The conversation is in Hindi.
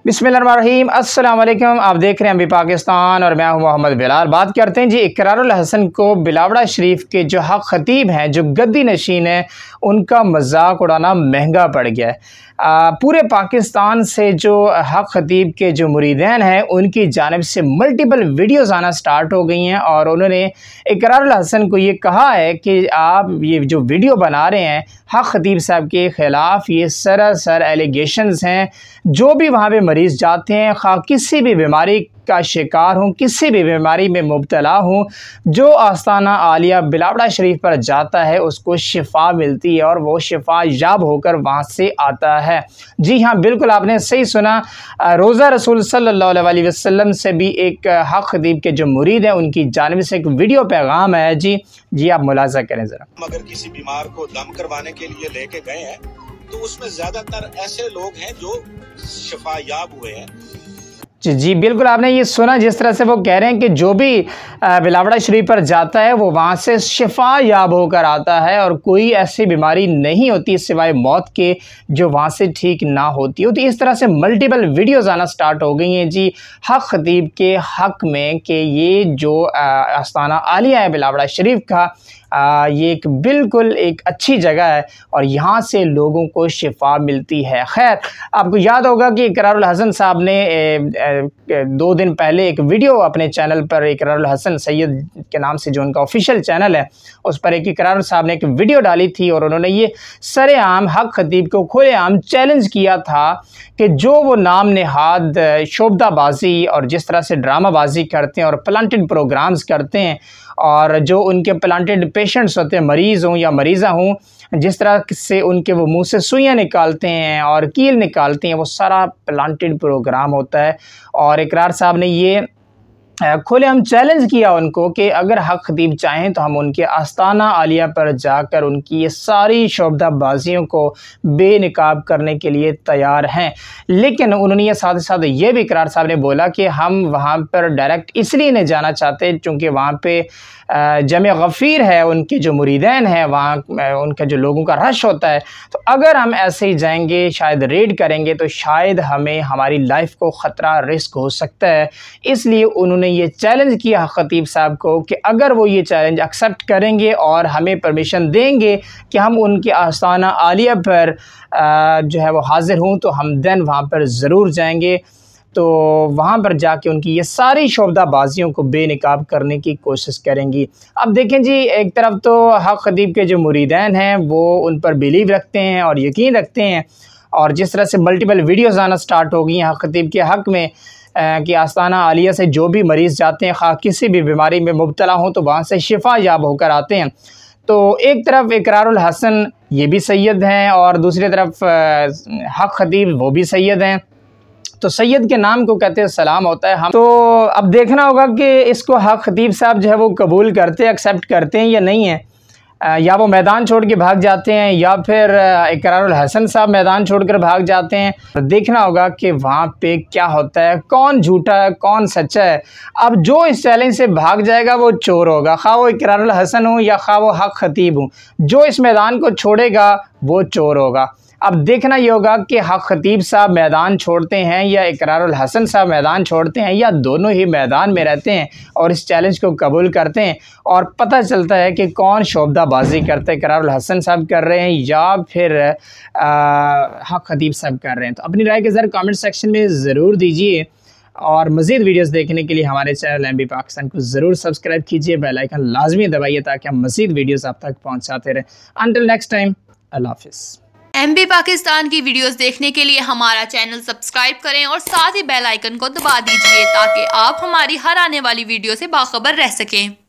बिस्मिल्लाहिर्रहमानिर्रहीम, अस्सलाम वालेकुम। आप देख रहे हैं अभी पाकिस्तान और मैं हूं मोहम्मद बिलाल। बात करते हैं जी इकरारुल हसन को बिलावड़ा शरीफ के जो हक खतीब हैं, जो गद्दी नशीन हैं, उनका मजाक उड़ाना महंगा पड़ गया है। पूरे पाकिस्तान से जो हक खतीब के जो मुरीदैन हैं उनकी जानिब से मल्टीपल वीडियोस आना स्टार्ट हो गई हैं और उन्होंने इकरारुल हसन को ये कहा है कि आप ये जो वीडियो बना रहे हैं हक खतीब साहब के ख़िलाफ़, ये सरासर एलिगेशंस हैं। जो भी वहाँ पे मरीज़ जाते हैं, खा किसी भी बीमारी का शिकार हूँ, किसी भी बीमारी में मुब्तला हूँ, जो आस्ताना आलिया बिलावड़ा शरीफ पर जाता है उसको शिफा मिलती है और वो शिफा याब होकर वहाँ से आता है। जी हाँ, बिल्कुल आपने सही सुना। रोज़ा रसूल सल्लल्लाहु अलैहि वसल्लम से भी एक हक खतीब के जो मुरीद हैं उनकी जानिब से एक वीडियो पैगाम है। जी आप मुलाजा करें ज़रा। अगर किसी बीमार को दम करवाने के लिए लेके गए हैं तो उसमें ज्यादातर ऐसे लोग हैं जो शिफा याब हुए हैं। जी बिल्कुल आपने ये सुना, जिस तरह से वो कह रहे हैं कि जो भी बिलावड़ा शरीफ पर जाता है वो वहाँ से शिफा याब होकर आता है और कोई ऐसी बीमारी नहीं होती सिवाय मौत के जो वहाँ से ठीक ना होती हो। तो इस तरह से मल्टीपल वीडियोज़ आना स्टार्ट हो गई हैं जी हक खतीब के हक़ में कि ये जो आस्ताना आलिया है बिलावड़ा शरीफ का, ये एक बिल्कुल एक अच्छी जगह है और यहाँ से लोगों को शिफा मिलती है। खैर, आपको याद होगा कि इकरारुल हसन साहब ने 2 दिन पहले एक वीडियो अपने चैनल पर, इकरारुल हसन सैयद के नाम से जो उनका ऑफिशियल चैनल है, उस पर एक इकरारुल साहब ने एक वीडियो डाली थी और उन्होंने ये सरेआम हक खतीब को खुलेआम चैलेंज किया था कि जो वो नाम नेहाद शोबदाबाजी और जिस तरह से ड्रामाबाजी करते हैं और प्लांटेड प्रोग्राम्स करते हैं और जो उनके प्लांटेड पेशेंट्स होते हैं, मरीज़ हों या मरीज़ा हों, जिस तरह से उनके वो मुंह से सुइयाँ निकालते हैं और कील निकालते हैं, वो सारा प्लांटेड प्रोग्राम होता है। और इकरार साहब ने ये खुले हम चैलेंज किया उनको कि अगर हक खतीब चाहें तो हम उनके आस्ताना आलिया पर जाकर उनकी ये सारी शोबदाबाजियों को बेनकाब करने के लिए तैयार हैं। लेकिन उन्होंने ये साथ ही साथ ये भी इकरार साहब ने बोला कि हम वहाँ पर डायरेक्ट इसलिए नहीं जाना चाहते क्योंकि वहाँ पे जमे गफ़ीर है, उनके जो मुरीदैन हैं वहाँ उनका जो लोगों का रश होता है, तो अगर हम ऐसे ही जाएंगे, शायद रेड करेंगे तो शायद हमें हमारी लाइफ को ख़तरा रिस्क हो सकता है। इसलिए उन्होंने ये चैलेंज किया खतीब साहब को कि अगर वो ये चैलेंज एक्सेप्ट करेंगे और हमें परमिशन देंगे कि हम उनके आस्ताना आलिया पर जो है वो हाज़िर हों तो हम देन वहाँ पर ज़रूर जाएंगे। तो वहाँ पर जाके उनकी ये सारी शोबदाबाजियों को बेनकाब करने की कोशिश करेंगी। अब देखें जी, एक तरफ तो हक खतीब के जो मुरीदैन हैं वो उन पर बिलीव रखते हैं और यकीन रखते हैं और जिस तरह से मल्टीपल वीडियोज़ आना स्टार्ट हो गई हैं हक खतीब के हक़ में कि आस्ताना आलिया से जो भी मरीज़ जाते हैं, खा किसी भी बीमारी में मुब्तला हों, तो वहाँ से शिफा याब होकर आते हैं। तो एक तरफ इकरारुल हसन ये भी सैयद हैं और दूसरी तरफ हक खतीब वो भी सैयद हैं। तो सैयद के नाम को कहते हैं सलाम होता है। हम तो अब देखना होगा कि इसको हक खतीब साहब जो है वो कबूल करते, एक्सेप्ट करते हैं या नहीं है, या वो मैदान छोड़ के भाग जाते हैं या फिर इकरारुल हसन साहब मैदान छोड़कर भाग जाते हैं। देखना होगा कि वहाँ पे क्या होता है, कौन झूठा है कौन सच्चा है। अब जो इस चैलेंज से भाग जाएगा वो चोर होगा, खा वो इकरारुल हसन हो या खा वो हक खतीब हो। जो इस मैदान को छोड़ेगा वो चोर होगा। अब देखना ये होगा कि हक खतीब साहब मैदान छोड़ते हैं या इकरारुल हसन साहब मैदान छोड़ते हैं या दोनों ही मैदान में रहते हैं और इस चैलेंज को कबूल करते हैं और पता चलता है कि कौन शोबदाबाजी करता है, इकरारुल हसन साहब कर रहे हैं या फिर हक खतीब साहब कर रहे हैं। तो अपनी राय के ज़रा कमेंट सेक्शन में ज़रूर दीजिए और मज़ीद वीडियोस देखने के लिए हमारे चैनल MB पाकिस्तान को ज़रूर सब्सक्राइब कीजिए, बेल आइकन लाजमी दबाइए ताकि हम मज़ीद वीडियोस आप तक पहुँचाते रहें। अंटिल नेक्स्ट टाइम, अल्लाह हाफ़िज़। MB पाकिस्तान की वीडियोस देखने के लिए हमारा चैनल सब्सक्राइब करें और साथ ही बेल आइकन को दबा दीजिए ताकि आप हमारी हर आने वाली वीडियो से बाखबर रह सकें।